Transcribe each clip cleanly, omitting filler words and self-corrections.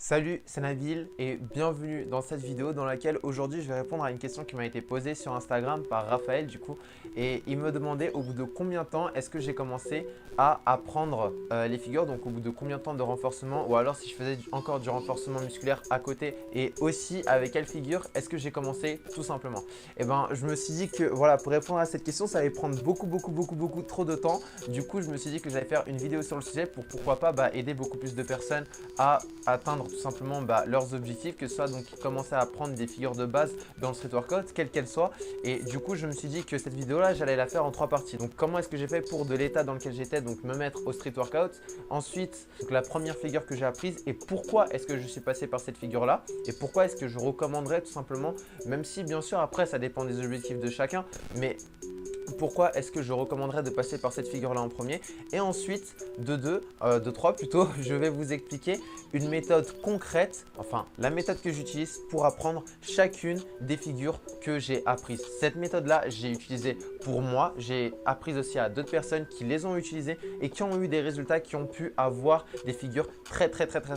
Salut, c'est Nabil et bienvenue dans cette vidéo dans laquelle aujourd'hui je vais répondre à une question qui m'a été posée sur Instagram par Raphaël du coup. Et il me demandait au bout de combien de temps est-ce que j'ai commencé à apprendre les figures, donc au bout de combien de temps de renforcement, ou alors si je faisais encore du renforcement musculaire à côté, et aussi avec quelle figure est-ce que j'ai commencé tout simplement. Et ben je me suis dit que voilà, pour répondre à cette question ça allait prendre beaucoup trop de temps. Du coup je me suis dit que j'allais faire une vidéo sur le sujet pour pourquoi pas aider beaucoup plus de personnes à atteindre tout simplement leurs objectifs, que ce soit donc commencer à apprendre des figures de base dans le street workout, quelle qu'elle soit. Et du coup, je me suis dit que cette vidéo-là, j'allais la faire en 3 parties. Donc, comment est-ce que j'ai fait pour de l'état dans lequel j'étais, donc me mettre au street workout. Ensuite, donc, la première figure que j'ai apprise et pourquoi est-ce que je suis passé par cette figure-là et pourquoi est-ce que je recommanderais tout simplement, même si bien sûr après ça dépend des objectifs de chacun, mais pourquoi est-ce que je recommanderais de passer par cette figure-là en premier. Et ensuite, de 3 plutôt, je vais vous expliquer une méthode concrète, enfin la méthode que j'utilise pour apprendre chacune des figures que j'ai apprises. Cette méthode-là, j'ai utilisée pour moi, j'ai appris aussi à d'autres personnes qui les ont utilisées et qui ont eu des résultats, qui ont pu avoir des figures très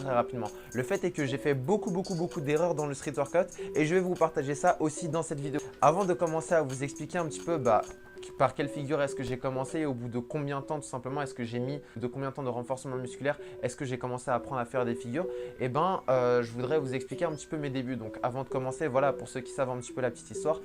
rapidement. Le fait est que j'ai fait beaucoup d'erreurs dans le street workout et je vais vous partager ça aussi dans cette vidéo. Avant de commencer à vous expliquer un petit peu par quelle figure est-ce que j'ai commencé et au bout de combien de temps tout simplement est-ce que j'ai mis, de combien de temps de renforcement musculaire est-ce que j'ai commencé à apprendre à faire des figures. Et je voudrais vous expliquer un petit peu mes débuts. Donc avant de commencer, voilà, pour ceux qui savent un petit peu la petite histoire,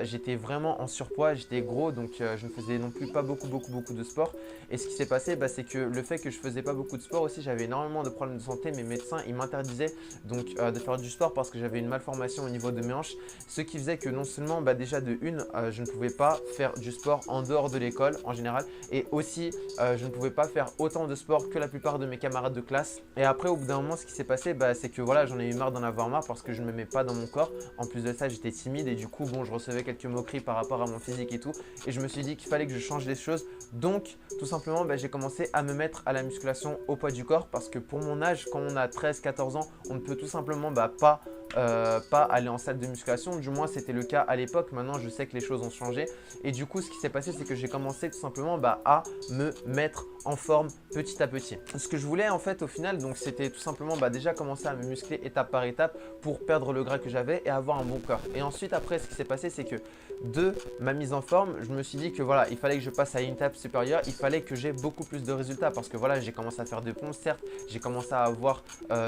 j'étais vraiment en surpoids, j'étais gros, donc je ne faisais non plus pas beaucoup de sport. Et ce qui s'est passé, c'est que le fait que je faisais pas beaucoup de sport aussi, j'avais énormément de problèmes de santé. Mes médecins, ils m'interdisaient donc de faire du sport parce que j'avais une malformation au niveau de mes hanches, ce qui faisait que non seulement déjà de une, je ne pouvais pas faire du sport en dehors de l'école en général, et aussi je ne pouvais pas faire autant de sport que la plupart de mes camarades de classe. Et après au bout d'un moment, ce qui s'est passé, c'est que voilà, j'en ai eu marre d'en avoir marre parce que je ne m'aimais pas dans mon corps. En plus de ça, j'étais timide et du coup bon, je recevais quelques moqueries par rapport à mon physique et tout, et je me suis dit qu'il fallait que je change les choses. Donc tout simplement j'ai commencé à me mettre à la musculation au poids du corps, parce que pour mon âge, quand on a 13-14 ans, on ne peut tout simplement pas aller en salle de musculation. Du moins c'était le cas à l'époque. Maintenant je sais que les choses ont changé, et du coup ce qui s'est passé, c'est que j'ai commencé tout simplement à me mettre en forme petit à petit. Ce que je voulais en fait au final, donc c'était tout simplement déjà commencer à me muscler étape par étape pour perdre le gras que j'avais et avoir un bon corps. Et ensuite après, ce qui s'est passé, c'est que de ma mise en forme, je me suis dit que voilà, il fallait que je passe à une étape supérieure, il fallait que j'ai beaucoup plus de résultats, parce que voilà, j'ai commencé à faire des pompes, certes, j'ai commencé à avoir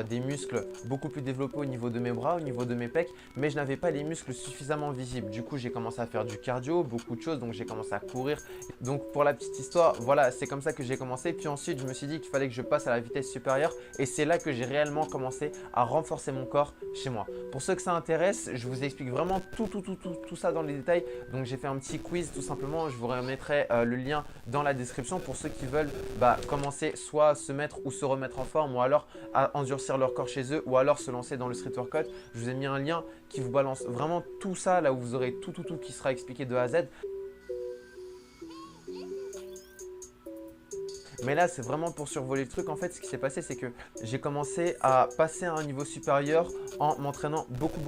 des muscles beaucoup plus développés au niveau de mes bras, au niveau de mes pecs, mais je n'avais pas les muscles suffisamment visibles. Du coup, j'ai commencé à faire du cardio, beaucoup de choses, donc j'ai commencé à courir. Donc pour la petite histoire, voilà, c'est comme ça que j'ai commencé. Puis ensuite, je me suis dit qu'il fallait que je passe à la vitesse supérieure, et c'est là que j'ai réellement commencé à renforcer mon corps chez moi. Pour ceux que ça intéresse, je vous explique vraiment tout ça dans les détails. Donc j'ai fait un petit quiz tout simplement, je vous remettrai le lien dans la description pour ceux qui veulent commencer soit à se mettre ou se remettre en forme, ou alors à endurcir leur corps chez eux, ou alors se lancer dans le street workout. Je vous ai mis un lien qui vous balance vraiment tout ça, là où vous aurez tout qui sera expliqué de A à Z. Mais là, c'est vraiment pour survoler le truc. En fait, ce qui s'est passé, c'est que j'ai commencé à passer à un niveau supérieur en m'entraînant beaucoup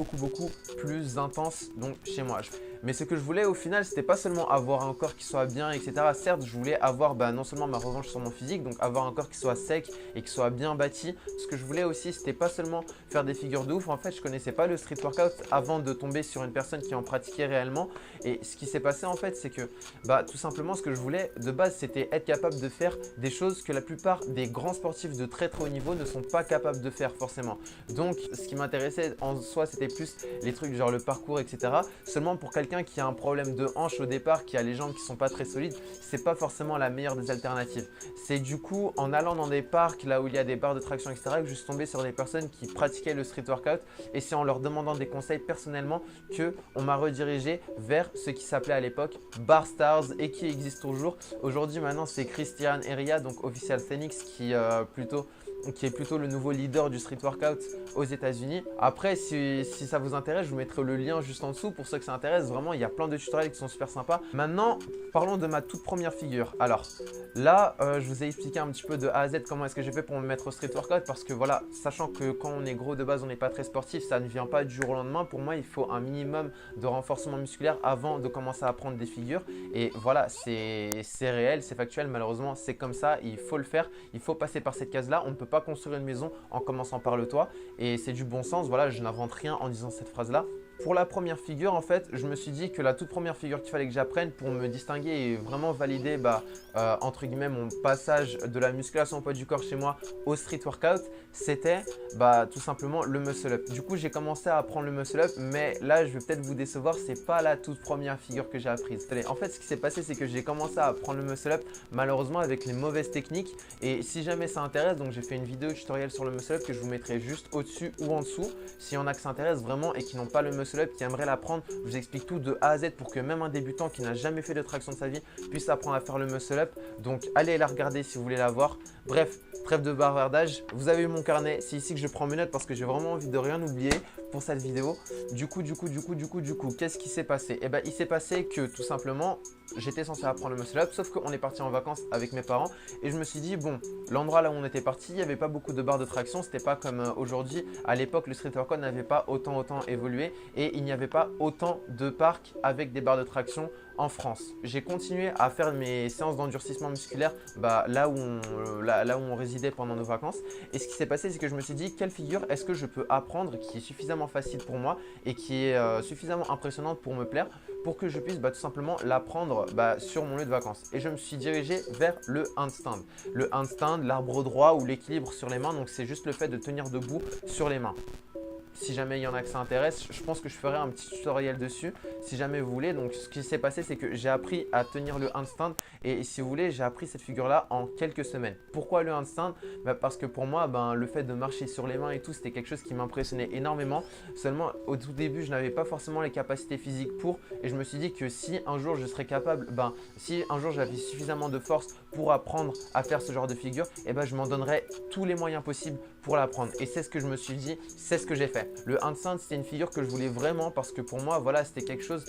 plus intense, donc chez moi. Mais ce que je voulais au final, c'était pas seulement avoir un corps qui soit bien, etc. Certes, je voulais avoir non seulement ma revanche sur mon physique, donc avoir un corps qui soit sec et qui soit bien bâti. Ce que je voulais aussi, c'était pas seulement faire des figures de ouf. En fait, je connaissais pas le street workout avant de tomber sur une personne qui en pratiquait réellement. Et ce qui s'est passé en fait, c'est que tout simplement, ce que je voulais de base, c'était être capable de faire des choses que la plupart des grands sportifs de très haut niveau ne sont pas capables de faire forcément. Donc, ce qui m'intéressait en soi, c'était plus les trucs genre le parcours, etc. Seulement pour quelqu'un qui a un problème de hanche au départ, qui a les jambes qui sont pas très solides, c'est pas forcément la meilleure des alternatives. C'est du coup en allant dans des parcs là où il y a des barres de traction, etc., que je suis tombé sur des personnes qui pratiquaient le street workout, et c'est en leur demandant des conseils personnellement que on m'a redirigé vers ce qui s'appelait à l'époque Bar Stars et qui existe toujours. Aujourd'hui maintenant, c'est Christian Eria, donc Official Phoenix, qui est plutôt le nouveau leader du street workout aux États-Unis. Après, si ça vous intéresse, je vous mettrai le lien juste en dessous pour ceux que ça intéresse. Vraiment, il y a plein de tutoriels qui sont super sympas. Maintenant, parlons de ma toute première figure. Alors là, je vous ai expliqué un petit peu de A à Z comment est-ce que j'ai fait pour me mettre au street workout, parce que voilà, sachant que quand on est gros de base, on n'est pas très sportif, ça ne vient pas du jour au lendemain. Pour moi, il faut un minimum de renforcement musculaire avant de commencer à prendre des figures. Et voilà, c'est réel, c'est factuel. Malheureusement, c'est comme ça. Il faut le faire. Il faut passer par cette case-là. On ne peut pas construire une maison en commençant par le toit. Et c'est du bon sens, voilà, je n'invente rien en disant cette phrase-là. Pour la première figure, en fait, je me suis dit que la toute première figure qu'il fallait que j'apprenne pour me distinguer et vraiment valider, entre guillemets, mon passage de la musculation au poids du corps chez moi au street workout, c'était tout simplement le muscle up. Du coup, j'ai commencé à apprendre le muscle up, mais là, je vais peut-être vous décevoir, c'est pas la toute première figure que j'ai apprise. En fait, ce qui s'est passé, c'est que j'ai commencé à apprendre le muscle up, malheureusement, avec les mauvaises techniques. Et si jamais ça intéresse, donc j'ai fait une vidéo tutoriel sur le muscle up que je vous mettrai juste au-dessus ou en dessous. S'il y en a qui s'intéressent vraiment et qui n'ont pas le muscle up, qui aimerait l'apprendre, je vous explique tout de A à Z pour que même un débutant qui n'a jamais fait de traction de sa vie puisse apprendre à faire le muscle up. Donc allez la regarder si vous voulez la voir. Bref, trêve de bavardage, vous avez eu mon carnet, c'est ici que je prends mes notes parce que j'ai vraiment envie de rien oublier pour cette vidéo. Du coup, qu'est-ce qui s'est passé? Eh ben, il s'est passé que tout simplement, j'étais censé apprendre le muscle up, sauf qu'on est parti en vacances avec mes parents et je me suis dit, bon, l'endroit là où on était parti, il n'y avait pas beaucoup de barres de traction, c'était pas comme aujourd'hui. À l'époque, le street workout n'avait pas autant évolué et il n'y avait pas autant de parcs avec des barres de traction en France. J'ai continué à faire mes séances d'endurcissement musculaire là où on résidait pendant nos vacances. Et ce qui s'est passé, c'est que je me suis dit, quelle figure est-ce que je peux apprendre qui est suffisamment facile pour moi et qui est suffisamment impressionnante pour me plaire pour que je puisse tout simplement l'apprendre sur mon lieu de vacances. Et je me suis dirigé vers le handstand. Le handstand, l'arbre droit ou l'équilibre sur les mains. Donc, c'est juste le fait de tenir debout sur les mains. Si jamais il y en a que ça intéresse, je pense que je ferai un petit tutoriel dessus si jamais vous voulez. Donc, ce qui s'est passé, c'est que j'ai appris à tenir le handstand et si vous voulez, j'ai appris cette figure-là en quelques semaines. Pourquoi le handstand? Parce que pour moi, le fait de marcher sur les mains et tout, c'était quelque chose qui m'impressionnait énormément. Seulement, au tout début, je n'avais pas forcément les capacités physiques pour et je me suis dit que si un jour je serais capable, si un jour j'avais suffisamment de force pour apprendre à faire ce genre de figure, je m'en donnerais tous les moyens possibles pour l'apprendre. Et c'est ce que je me suis dit, c'est ce que j'ai fait. Le handstand, c'était une figure que je voulais vraiment parce que pour moi, voilà, c'était quelque chose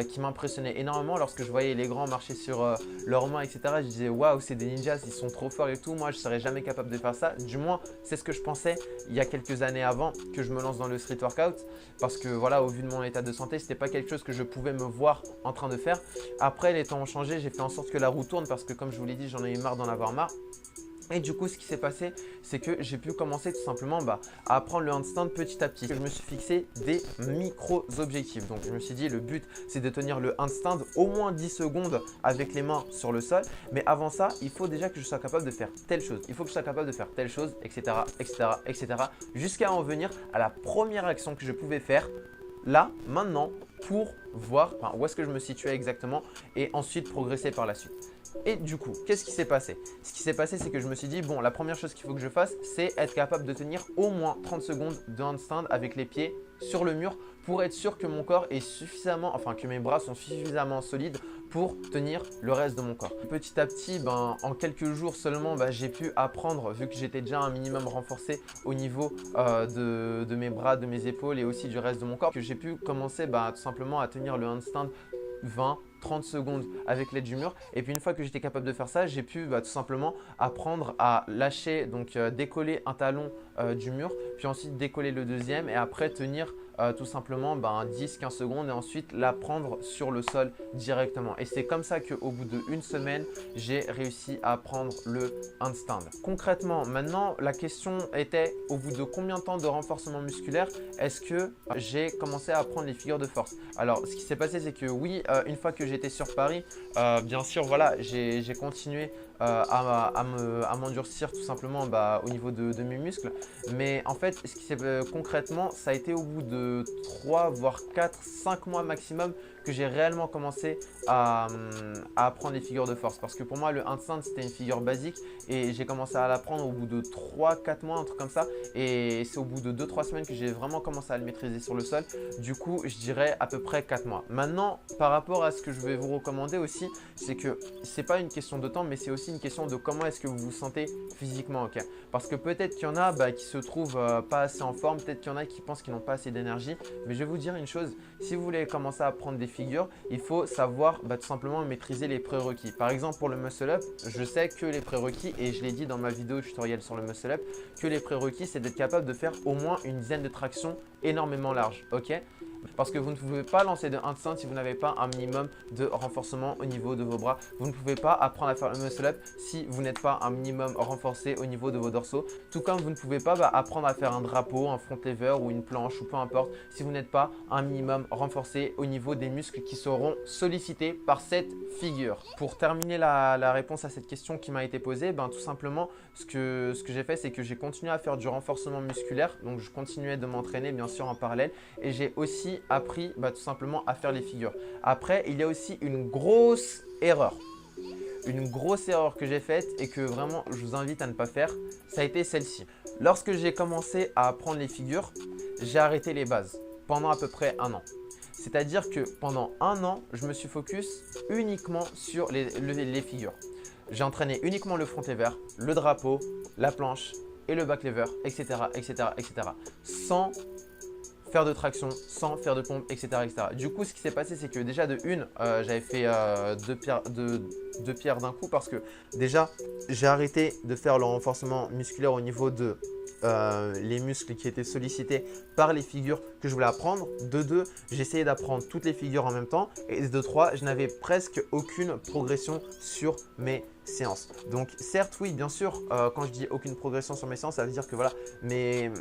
qui m'impressionnait énormément. Lorsque je voyais les grands marcher sur leurs mains, etc., je disais waouh, c'est des ninjas, ils sont trop forts et tout. Moi, je ne serais jamais capable de faire ça. Du moins, c'est ce que je pensais il y a quelques années avant que je me lance dans le street workout parce que voilà, au vu de mon état de santé, c'était pas quelque chose que je pouvais me voir en train de faire. Après, les temps ont changé, j'ai fait en sorte que la roue tourne parce que comme je vous l'ai dit, j'en ai eu marre d'en avoir marre. Et du coup, ce qui s'est passé, c'est que j'ai pu commencer tout simplement à apprendre le handstand petit à petit. Je me suis fixé des micro-objectifs. Donc, je me suis dit, le but, c'est de tenir le handstand au moins 10 secondes avec les mains sur le sol. Mais avant ça, il faut déjà que je sois capable de faire telle chose. Il faut que je sois capable de faire telle chose, etc., jusqu'à en venir à la première action que je pouvais faire là, maintenant, pour voir où est-ce que je me situais exactement et ensuite progresser par la suite. Et du coup, qu'est-ce qui s'est passé? Ce qui s'est passé, c'est que je me suis dit, bon, la première chose qu'il faut que je fasse, c'est être capable de tenir au moins 30 secondes de handstand avec les pieds sur le mur pour être sûr que mon corps est suffisamment, que mes bras sont suffisamment solides pour tenir le reste de mon corps. Petit à petit, en quelques jours seulement, j'ai pu apprendre, vu que j'étais déjà un minimum renforcé au niveau de mes bras, de mes épaules et aussi du reste de mon corps, que j'ai pu commencer tout simplement à tenir le handstand 20-30 secondes avec l'aide du mur. Et puis une fois que j'étais capable de faire ça, j'ai pu tout simplement apprendre à lâcher, donc décoller un talon du mur, puis ensuite décoller le deuxième et après tenir tout simplement 10-15 secondes et ensuite la prendre sur le sol directement. Et c'est comme ça qu'au bout d'une semaine, j'ai réussi à apprendre le handstand. Concrètement, maintenant, la question était au bout de combien de temps de renforcement musculaire est-ce que j'ai commencé à apprendre les figures de force? Alors, ce qui s'est passé, c'est que oui, une fois que j'étais sur Paris, bien sûr, voilà, j'ai continué à m'endurcir tout simplement au niveau de mes muscles. Mais en fait, ce qui s'est concrètement, ça a été au bout de 3, voire 4, 5 mois maximum que j'ai réellement commencé à apprendre les figures de force. Parce que pour moi, le handstand, c'était une figure basique et j'ai commencé à l'apprendre au bout de 3-4 mois, un truc comme ça. Et c'est au bout de 2-3 semaines que j'ai vraiment commencé à le maîtriser sur le sol. Du coup, je dirais à peu près 4 mois. Maintenant, par rapport à ce que je vais vous recommander aussi, c'est que ce n'est pas une question de temps, mais c'est aussi une question de comment est-ce que vous vous sentez physiquement. Okay, parce que peut-être qu'il y en a qui se trouvent pas assez en forme, peut-être qu'il y en a qui pensent qu'ils n'ont pas assez d'énergie. Mais je vais vous dire une chose, si vous voulez commencer à apprendre des figures, il faut savoir tout simplement maîtriser les prérequis. Par exemple, pour le muscle up, je sais que les prérequis, et je l'ai dit dans ma vidéo tutoriel sur le muscle up, que les prérequis, c'est d'être capable de faire au moins une dizaine de tractions énormément larges. Ok, Parce que vous ne pouvez pas lancer de handstand si vous n'avez pas un minimum de renforcement au niveau de vos bras. Vous ne pouvez pas apprendre à faire le muscle up si vous n'êtes pas un minimum renforcé au niveau de vos dorsaux. Tout comme vous ne pouvez pas apprendre à faire un drapeau, un front lever ou une planche ou peu importe si vous n'êtes pas un minimum renforcé au niveau des muscles qui seront sollicités par cette figure. Pour terminer la réponse à cette question qui m'a été posée, tout simplement ce que j'ai fait, c'est que j'ai continué à faire du renforcement musculaire. Donc je continuais de m'entraîner bien sûr en parallèle et j'ai aussi appris tout simplement à faire les figures. Après, il y a aussi une grosse erreur. Une grosse erreur que j'ai faite et que vraiment je vous invite à ne pas faire, ça a été celle-ci. Lorsque j'ai commencé à apprendre les figures, j'ai arrêté les bases pendant à peu près un an. C'est-à-dire que pendant un an, je me suis focus uniquement sur les figures. J'ai entraîné uniquement le front lever, le drapeau, la planche et le back lever, etc., etc., etc. Sans faire de traction, sans faire de pompe, etc., etc. Du coup, ce qui s'est passé, c'est que déjà de une, j'avais fait deux pierres d'un coup parce que déjà, j'ai arrêté de faire le renforcement musculaire au niveau de les muscles qui étaient sollicités par les figures que je voulais apprendre. De deux, j'ai essayé d'apprendre toutes les figures en même temps. Et de trois, je n'avais presque aucune progression sur mes séances. Donc certes, oui, bien sûr, quand je dis aucune progression sur mes séances, ça veut dire que voilà, mes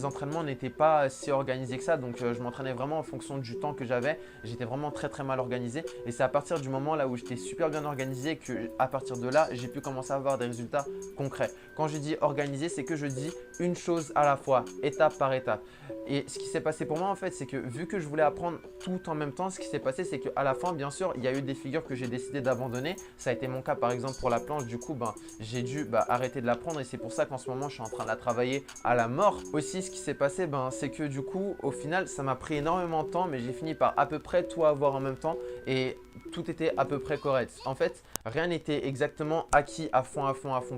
entraînements n'étaient pas si organisés que ça. Donc je m'entraînais vraiment en fonction du temps que j'avais. J'étais vraiment très mal organisé. Et c'est à partir du moment là où j'étais super bien organisé que à partir de là, j'ai pu commencer à avoir des résultats concrets. Quand je dis organisé, c'est que je dis une chose à la fois, étape par étape. Et ce qui s'est passé pour moi en fait, c'est que vu que je voulais apprendre tout en même temps, ce qui s'est passé, c'est qu'à la fin, bien sûr, il y a eu des figures que j'ai décidé d'abandonner. Ça a été mon cas par exemple pour la planche. Du coup, j'ai dû arrêter de l'apprendre et c'est pour ça qu'en ce moment, je suis en train de la travailler à la mort. Aussi, ce qui s'est passé, c'est que du coup, au final, ça m'a pris énormément de temps, mais j'ai fini par à peu près tout avoir en même temps et tout était à peu près correct. En fait, rien n'était exactement acquis à fond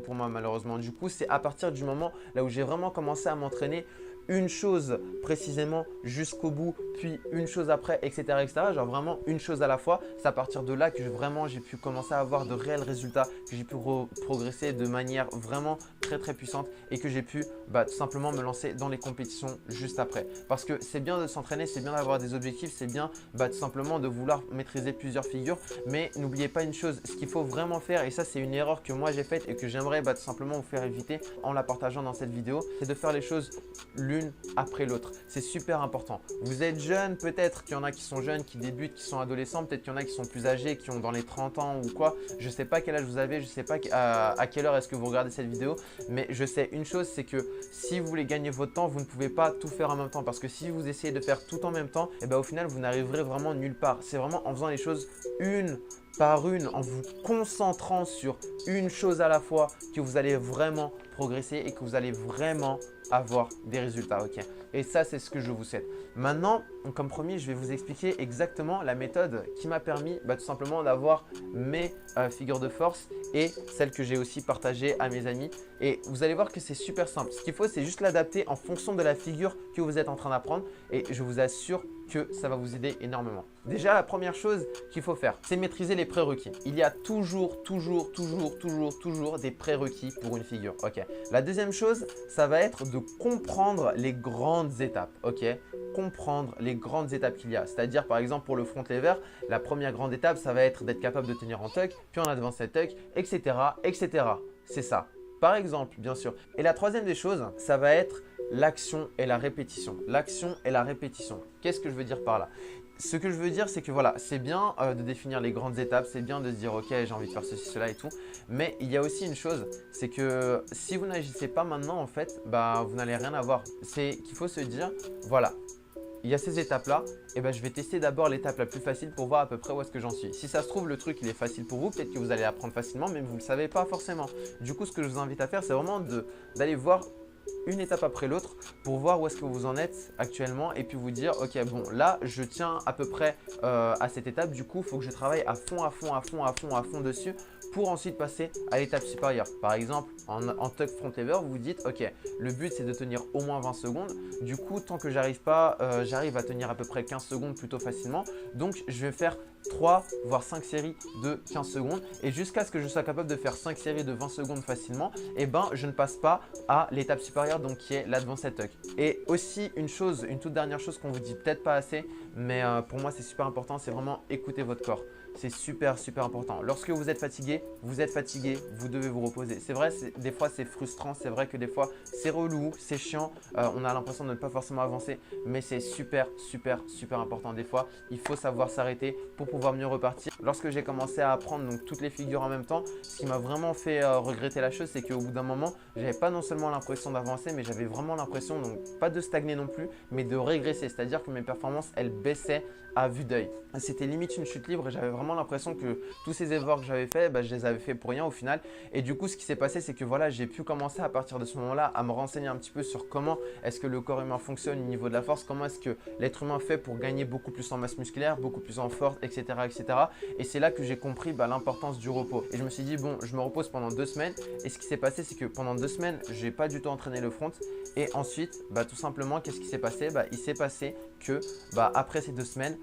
pour moi malheureusement. Du coup, c'est à partir du moment là où j'ai vraiment commencé à m'entraîner une chose précisément jusqu'au bout, puis une chose après, etc., etc. Genre vraiment une chose à la fois. C'est à partir de là que j'ai pu commencer à avoir de réels résultats, que j'ai pu progresser de manière vraiment très puissante et que j'ai pu tout simplement me lancer dans les compétitions juste après. Parce que c'est bien de s'entraîner, c'est bien d'avoir des objectifs, c'est bien tout simplement de vouloir maîtriser plusieurs figures. Mais n'oubliez pas une chose, ce qu'il faut vraiment faire, et ça c'est une erreur que moi j'ai faite et que j'aimerais tout simplement vous faire éviter en la partageant dans cette vidéo, c'est de faire les choses l'une après l'autre. C'est super important. Vous êtes jeune, peut-être qu'il y en a qui sont jeunes, qui débutent, qui sont adolescents, peut-être qu'il y en a qui sont plus âgés, qui ont dans les 30 ans ou quoi. Je ne sais pas quel âge vous avez, je ne sais pas à quelle heure est-ce que vous regardez cette vidéo, mais je sais une chose, c'est que si vous voulez gagner votre temps, vous ne pouvez pas tout faire en même temps parce que si vous essayez de faire tout en même temps, et au final, vous n'arriverez vraiment nulle part. C'est vraiment en faisant les choses une par une, en vous concentrant sur une chose à la fois que vous allez vraiment progresser et que vous allez vraiment avoir des résultats. Ok. Et ça, c'est ce que je vous souhaite. Maintenant, comme promis, je vais vous expliquer exactement la méthode qui m'a permis tout simplement d'avoir mes figures de force et celles que j'ai aussi partagées à mes amis. Et vous allez voir que c'est super simple. Ce qu'il faut, c'est juste l'adapter en fonction de la figure que vous êtes en train d'apprendre et je vous assure que ça va vous aider énormément. Déjà, la première chose qu'il faut faire, c'est maîtriser les prérequis. Il y a toujours des prérequis pour une figure. Ok. La deuxième chose, ça va être de comprendre les grandes étapes. Ok. Comprendre les grandes étapes qu'il y a. C'est-à-dire, par exemple, pour le front lever, la première grande étape, ça va être d'être capable de tenir en tuck, puis en advanced tuck, etc., etc. C'est ça. Par exemple, bien sûr. Et la troisième des choses, ça va être l'action et la répétition. L'action et la répétition. Qu'est-ce que je veux dire par là? Ce que je veux dire, c'est que voilà, c'est bien de définir les grandes étapes, c'est bien de se dire ok, j'ai envie de faire ceci, cela et tout. Mais il y a aussi une chose, c'est que si vous n'agissez pas maintenant, en fait, vous n'allez rien avoir. C'est qu'il faut se dire, voilà, il y a ces étapes-là, et je vais tester d'abord l'étape la plus facile pour voir à peu près où est-ce que j'en suis. Si ça se trouve, le truc il est facile pour vous, peut-être que vous allez apprendre facilement, mais vous ne le savez pas forcément. Du coup, ce que je vous invite à faire, c'est vraiment d'aller voir une étape après l'autre pour voir où est-ce que vous en êtes actuellement et puis vous dire ok bon là je tiens à peu près à cette étape, du coup il faut que je travaille à fond dessus pour ensuite passer à l'étape supérieure. Par exemple, en tuck front lever, vous vous dites ok, le but c'est de tenir au moins 20 secondes. Du coup, tant que j'arrive à tenir à peu près 15 secondes plutôt facilement. Donc, je vais faire 3 voire 5 séries de 15 secondes et jusqu'à ce que je sois capable de faire 5 séries de 20 secondes facilement, et ben je ne passe pas à l'étape supérieure, donc qui est l'advanced tuck. Et aussi une toute dernière chose qu'on vous dit peut-être pas assez, mais pour moi c'est super important, c'est vraiment écouter votre corps. C'est super important. Lorsque vous êtes fatigué, vous devez vous reposer. C'est vrai, des fois c'est frustrant, c'est vrai que des fois c'est relou, c'est chiant, on a l'impression de ne pas forcément avancer, mais c'est super important. Des fois, il faut savoir s'arrêter pour pouvoir mieux repartir. Lorsque j'ai commencé à apprendre donc toutes les figures en même temps, ce qui m'a vraiment fait regretter la chose, c'est qu'au bout d'un moment, j'avais pas non seulement l'impression d'avancer, mais j'avais vraiment l'impression, donc pas de stagner non plus, mais de régresser. C'est-à-dire que mes performances, elles baissaient à vue d'œil. C'était limite une chute libre et j'avais vraiment l'impression que tous ces efforts que j'avais fait, je les avais fait pour rien au final. Et du coup, ce qui s'est passé, c'est que voilà, j'ai pu commencer à partir de ce moment-là à me renseigner un petit peu sur comment est-ce que le corps humain fonctionne au niveau de la force, comment est-ce que l'être humain fait pour gagner beaucoup plus en masse musculaire, beaucoup plus en force, etc. Et c'est là que j'ai compris l'importance du repos. Et je me suis dit, bon, je me repose pendant 2 semaines. Et ce qui s'est passé, c'est que pendant 2 semaines, je n'ai pas du tout entraîné le front. Et ensuite, tout simplement, qu'est-ce qui s'est passé? Il s'est passé que après ces 2 semaines,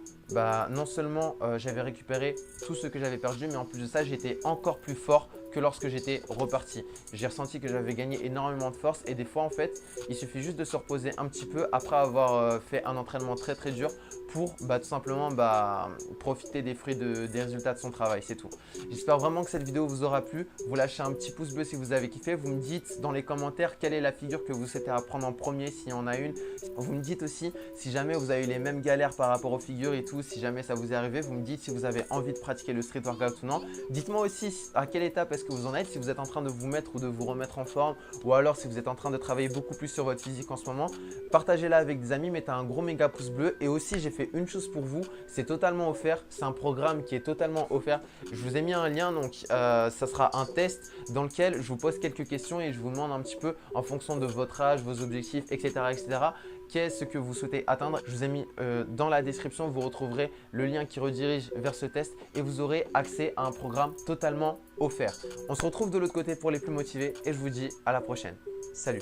non seulement j'avais récupéré tout ce que j'avais perdu, mais en plus de ça, j'étais encore plus fort que lorsque j'étais reparti. J'ai ressenti que j'avais gagné énormément de force et des fois en fait, il suffit juste de se reposer un petit peu après avoir fait un entraînement très dur pour tout simplement profiter des fruits des résultats de son travail, c'est tout. J'espère vraiment que cette vidéo vous aura plu. Vous lâchez un petit pouce bleu si vous avez kiffé. Vous me dites dans les commentaires quelle est la figure que vous souhaitez apprendre en premier s'il y en a une. Vous me dites aussi si jamais vous avez eu les mêmes galères par rapport aux figures et tout, si jamais ça vous est arrivé. Vous me dites si vous avez envie de pratiquer le street workout ou non. Dites-moi aussi à quelle étape est-ce que vous en êtes, si vous êtes en train de vous mettre ou de vous remettre en forme, ou alors si vous êtes en train de travailler beaucoup plus sur votre physique en ce moment. Partagez-la avec des amis, mettez un gros méga pouce bleu. Et aussi, j'ai fait une chose pour vous, c'est totalement offert. C'est un programme qui est totalement offert. Je vous ai mis un lien, donc ça sera un test dans lequel je vous pose quelques questions et je vous demande un petit peu en fonction de votre âge, vos objectifs, etc. Qu'est-ce que vous souhaitez atteindre. Je vous ai mis dans la description, vous retrouverez le lien qui redirige vers ce test et vous aurez accès à un programme totalement offert. On se retrouve de l'autre côté pour les plus motivés et je vous dis à la prochaine. Salut!